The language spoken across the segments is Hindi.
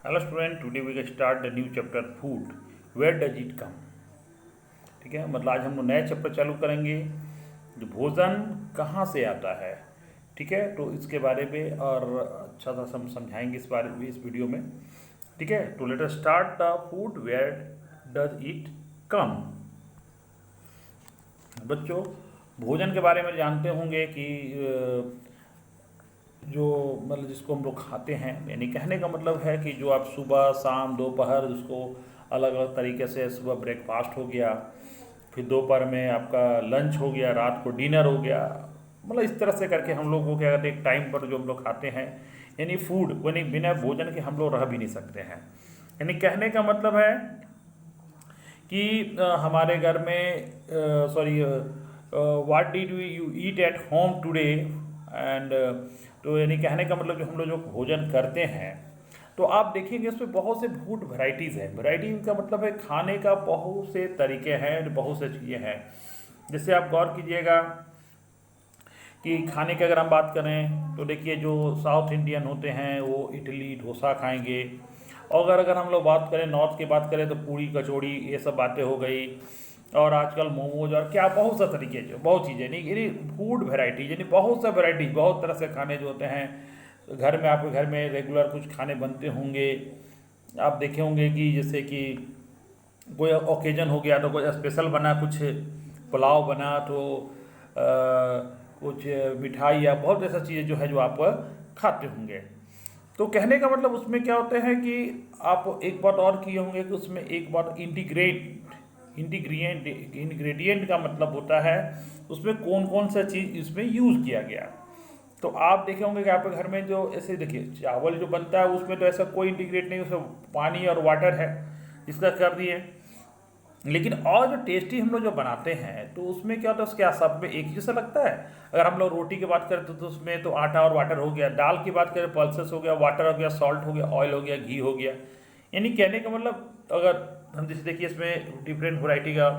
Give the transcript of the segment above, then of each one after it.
Hello student, today we start the new chapter food. Where does it come. ठीक है, मतलब आज हम लोग नया चैप्टर चालू करेंगे जो भोजन कहाँ से आता है। ठीक है, तो इसके बारे में और अच्छा सा हम समझाएंगे इस बारे में इस वीडियो में। ठीक है, तो let us start the food where does it come. बच्चों, भोजन के बारे में जानते होंगे कि जो मतलब जिसको हम लोग खाते हैं, यानी कहने का मतलब है कि जो आप सुबह शाम दोपहर जिसको अलग अलग तरीके से, सुबह ब्रेकफास्ट हो गया, फिर दोपहर में आपका लंच हो गया, रात को डिनर हो गया, मतलब इस तरह से करके हम लोग को क्या कहते हैं, एक टाइम पर जो हम लोग खाते हैं, यानी फूड, यानी बिना भोजन के हम लोग रह भी नहीं सकते हैं। यानी कहने का मतलब है कि हमारे घर में sorry what did you eat at home today and, तो यानी कहने का मतलब जो हम लोग जो भोजन करते हैं, तो आप देखेंगे उसमें बहुत से फूड वैराइटीज़ है। वैरायटी का मतलब है खाने का बहुत से तरीके हैं, बहुत से चीज़ें हैं। जैसे आप गौर कीजिएगा कि खाने की अगर हम बात करें तो देखिए, जो साउथ इंडियन होते हैं वो इडली डोसा खाएंगे, और अगर हम लोग बात करें नॉर्थ की बात करें तो पूड़ी कचौड़ी ये सब बातें हो गई, और आजकल मोमोज और क्या बहुत सा तरीके जो बहुत चीज़ें नहीं, यानी फूड वैरायटी, यानी बहुत सा वैरायटी, बहुत तरह से खाने जो होते हैं। घर में आपके घर में रेगुलर कुछ खाने बनते होंगे, आप देखे होंगे कि जैसे कि कोई ओकेजन हो गया तो कोई स्पेशल बना, कुछ पुलाव बना तो कुछ मिठाई या बहुत ऐसा चीज़ें जो है जो आप खाते होंगे। तो कहने का मतलब उसमें क्या होता है कि आप एक बात और किए होंगे कि उसमें एक बात इंग्रेडिएंट का मतलब होता है उसमें कौन कौन सा चीज़ इसमें यूज़ किया गया। तो आप देखे होंगे कि आपके घर में जो ऐसे देखिए चावल जो बनता है उसमें तो ऐसा कोई इंटीग्रेट नहीं, उसमें पानी और वाटर है इसका कर दिए। लेकिन और जो टेस्टी हम लोग जो बनाते हैं तो उसमें क्या होता है, उसके सब में एक ही जैसा लगता है। अगर हम लोग रोटी की बात करें तो उसमें तो आटा और वाटर हो गया, दाल की बात करें पल्सेस हो गया, वाटर हो गया, सॉल्ट हो गया, ऑयल हो गया, घी हो गया। यानी कहने का मतलब अगर हम जैसे देखिए इसमें डिफरेंट वैरायटी का,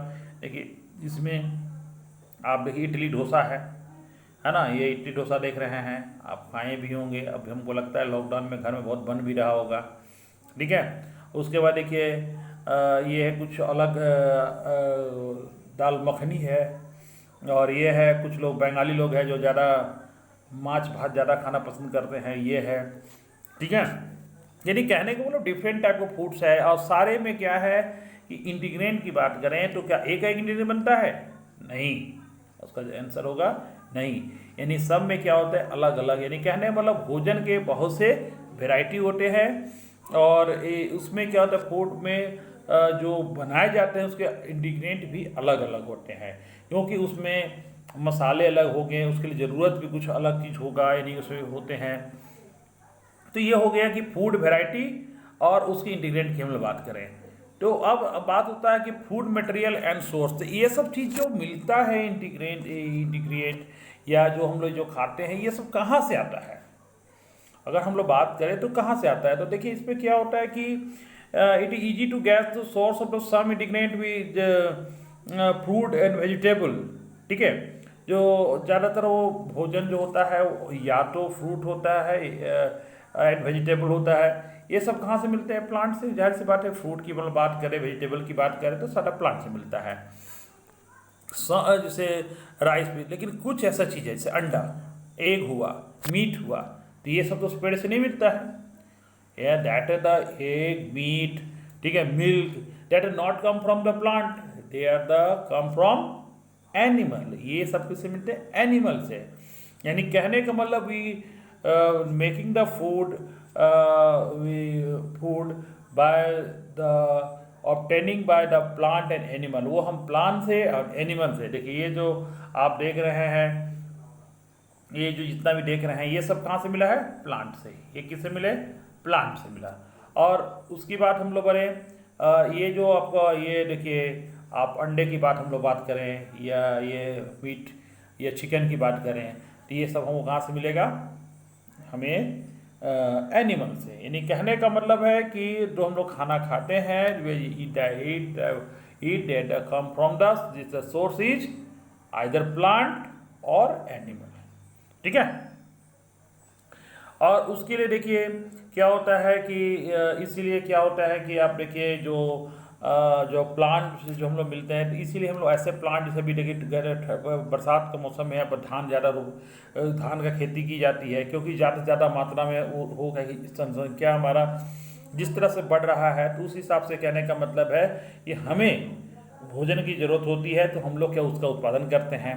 देखिए इसमें आप देखिए इडली डोसा है ना, ये इडली डोसा देख रहे हैं, आप खाए भी होंगे, अभी हमको लगता है लॉकडाउन में घर में बहुत बन भी रहा होगा। ठीक है, उसके बाद देखिए ये है कुछ अलग दाल मखनी है, और ये है कुछ लोग बंगाली लोग हैं जो ज़्यादा माछ भात ज़्यादा खाना पसंद करते हैं, ये है। ठीक है, यानी कहने को मतलब डिफरेंट टाइप ऑफ फूड्स है, और सारे में क्या है कि इंटीग्रेंट की बात करें तो क्या एक इंग्रेडिएंट बनता है? नहीं, उसका जो आंसर होगा नहीं। यानी सब में क्या होता है, अलग अलग, यानी कहने मतलब भोजन के बहुत से वैरायटी होते हैं, और उसमें क्या होता है फूड में जो बनाए जाते हैं उसके इंग्रेडिएंट भी अलग अलग होते हैं, क्योंकि उसमें मसाले अलग हो गए, उसके लिए ज़रूरत भी कुछ अलग चीज़ होगा, यानी उसमें होते हैं। तो ये हो गया कि फूड वैरायटी और उसकी इंग्रेडिएंट की हम लोग बात करें। तो अब बात होता है कि फूड मटेरियल एंड सोर्स, तो ये सब चीज़ जो मिलता है इंटीग्रेट या जो हम लोग जो खाते हैं, ये सब कहाँ से आता है। अगर हम लोग बात करें तो कहाँ से आता है, तो देखिए इसमें क्या होता है कि it is easy to guess the source of the some integrant with fruit and vegetable. ठीक है, जो ज़्यादातर वो भोजन जो होता है वो या तो फ्रूट होता है एंड वेजिटेबल होता है। ये सब कहाँ से मिलते हैं? प्लांट से। जाहिर सी बात है, फ्रूट की मतलब बात करें, वेजिटेबल की बात करें तो सारा प्लांट से मिलता है। जैसे राइस भी, लेकिन कुछ ऐसा चीज़ है जैसे अंडा, एग हुआ, मीट हुआ, तो ये सब तो पेड़ से नहीं मिलता है। या that is the egg meat, ठीक है, milk, that is not come from the plant, they are the come from animal. ये सब किससे मिलते हैं? एनिमल से। यानी कहने का मतलब we making the food by the obtaining by the plant and animal, वो हम प्लांट से और एनिमल से। देखिए ये जो आप देख रहे हैं, ये जो जितना भी देख रहे हैं, ये सब कहाँ से मिला है? प्लांट से। ये किससे मिले? प्लांट से मिला। और उसकी बात हम लोग करें, ये जो आपका ये देखिए, आप अंडे की बात हम लोग बात करें, या ये मीट या चिकन की बात करें, तो ये सब हमको कहाँ से मिलेगा? हमें एनिमल से। यानी कहने का मतलब है कि जो हम लोग खाना खाते हैं, eat that come from the source is either plant और एनिमल। ठीक है, और उसके लिए देखिए क्या होता है कि इसीलिए क्या होता है कि आप देखिए जो प्लांट जो हम लोग मिलते हैं, तो इसीलिए हम लोग ऐसे प्लांट जैसे भी देखिए बरसात का मौसम है, पर धान का खेती की जाती है, क्योंकि ज़्यादा से ज़्यादा मात्रा में वो होगा कि जनसंख्या हमारा जिस तरह से बढ़ रहा है, तो उस हिसाब से कहने का मतलब है कि हमें भोजन की ज़रूरत होती है, तो हम लोग क्या उसका उत्पादन करते हैं,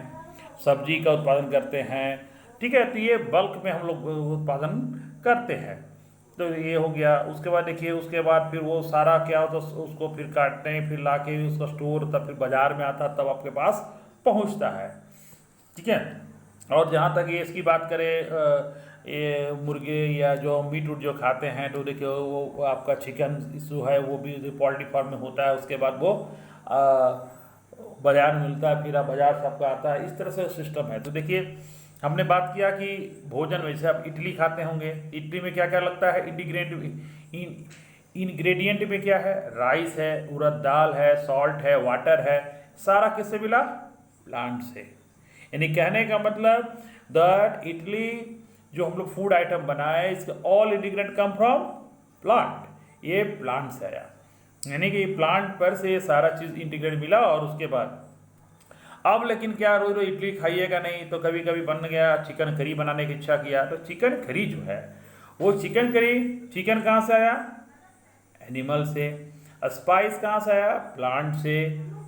सब्जी का उत्पादन करते हैं, ठीक है। तो ये बल्क में हम लोग उत्पादन करते हैं। तो ये हो गया। उसके बाद देखिए, उसके बाद फिर वो सारा क्या होता है, उसको फिर काटते हैं, फिर ला के उसका स्टोर, तब फिर बाजार में आता, तब आपके पास पहुंचता है, ठीक है। और जहाँ तक ये इसकी बात करें, ये मुर्गे या जो मीट उट जो खाते हैं, तो देखिए वो आपका चिकन जो है वो भी पोल्ट्री फार्म में होता है, उसके बाद वो बाजार में मिलता है, फिर आप बाजार से आपका आता है, इस तरह से सिस्टम है। तो देखिए हमने बात किया कि भोजन, वैसे आप इडली खाते होंगे, इडली में क्या क्या लगता है, इंग्रेडिएंट में क्या है, राइस है, उड़द दाल है, सॉल्ट है, वाटर है, सारा किससे मिला, प्लांट से। यानी कहने का मतलब दैट इडली जो हम लोग फूड आइटम बनाए, इसके all ingredient come from plant, ये प्लांट से आया, यानी कि प्लांट पर से सारा चीज़ इंटीग्रेट मिला। और उसके बाद अब लेकिन क्या रोज रोज इडली खाइएगा नहीं, तो कभी कभी बन गया चिकन करी बनाने की इच्छा किया, तो चिकन करी जो है वो चिकन करी, चिकन कहाँ से आया, एनिमल से। स्पाइस कहाँ से आया, प्लांट से।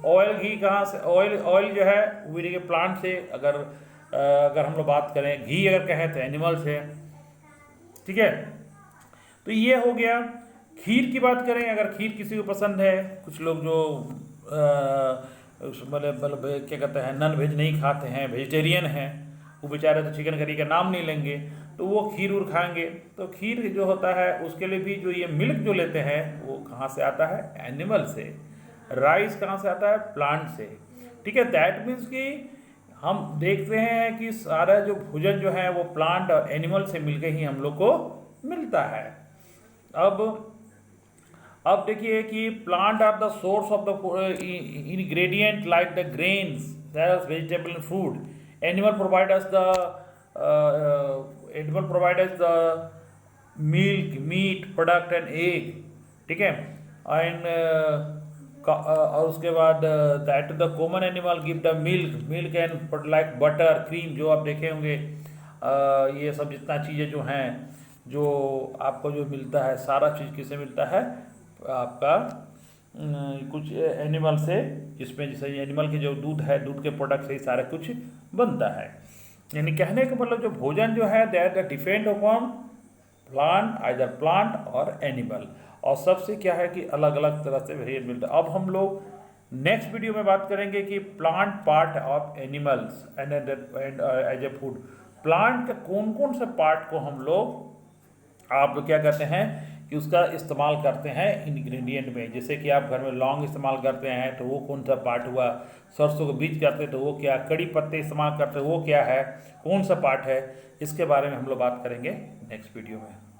ऑयल घी कहाँ से, ऑयल जो है वो देखिए प्लांट से। अगर हम लोग बात करें घी अगर कहें तो एनिमल से, ठीक है। तो ये हो गया। खीर की बात करें, अगर खीर किसी को पसंद है, कुछ लोग जो मतलब क्या कहते हैं, नॉन वेज नहीं खाते हैं, वेजिटेरियन हैं, वो बेचारे तो चिकन करी का नाम नहीं लेंगे, तो वो खीर उर खाएंगे। तो खीर जो होता है उसके लिए भी जो ये मिल्क जो लेते हैं वो कहाँ से आता है, एनिमल से। राइस कहाँ से आता है, प्लांट से, ठीक है। दैट मीन्स कि हम देखते हैं कि सारा जो भोजन जो है वो प्लांट और एनिमल से मिलकर ही हम लोग को मिलता है। अब देखिए कि plant are the source of the ingredient like the grains, vegetable and food. Animal provide us the milk, meat product and egg, ठीक है। एंड और उसके बाद that the common animal give the milk and like butter, cream, जो आप देखे होंगे। ये सब जितना चीज़ें जो हैं, जो आपको जो मिलता है, सारा चीज़ किससे मिलता है, आपका कुछ एनिमल से, जिसमें जैसे एनिमल के जो दूध है, दूध के प्रोडक्ट से ही सारा कुछ बनता है। यानी कहने का मतलब जो भोजन जो है that depend upon plant, either plant और एनिमल। और सबसे क्या है कि अलग अलग तरह से वेरिएंट मिलता है। अब हम लोग नेक्स्ट वीडियो में बात करेंगे कि plant part of animals and as a food. Plant के कौन कौन से पार्ट को हम लोग आप क्या कहते हैं कि उसका इस्तेमाल करते हैं इंग्रेडिएंट में। जैसे कि आप घर में लौंग इस्तेमाल करते हैं, तो वो कौन सा पार्ट हुआ, सरसों के बीज करते हैं तो वो क्या, कड़ी पत्ते इस्तेमाल करते हैं वो क्या है, कौन सा पार्ट है, इसके बारे में हम लोग बात करेंगे नेक्स्ट वीडियो में।